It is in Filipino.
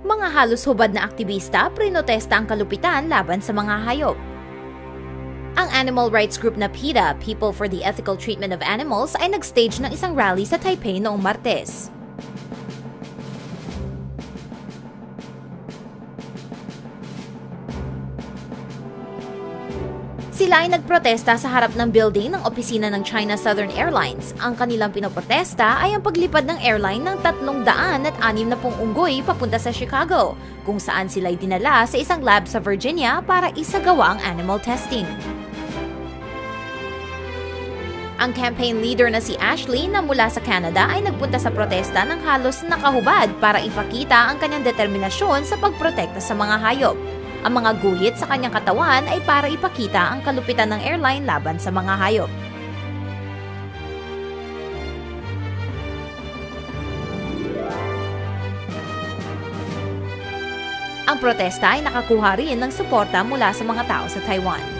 Mga halos hubad na aktivista prinotesta ang kalupitan laban sa mga hayop. Ang animal rights group na PETA, People for the Ethical Treatment of Animals, ay nag-stage ng isang rally sa Taipei noong Martes. Sila ay nagprotesta sa harap ng building ng opisina ng China Southern Airlines. Ang kanilang pinoprotesta ay ang paglipad ng airline ng 360 unggoy papunta sa Chicago, kung saan sila ay dinala sa isang lab sa Virginia para isagawa ang animal testing. Ang campaign leader na si Ashley na mula sa Canada ay nagpunta sa protesta ng halos nakahubad para ipakita ang kanyang determinasyon sa pagprotekta sa mga hayop. Ang mga guhit sa kanyang katawan ay para ipakita ang kalupitan ng airline laban sa mga hayop. Ang protesta ay nakakuha rin ng suporta mula sa mga tao sa Taiwan.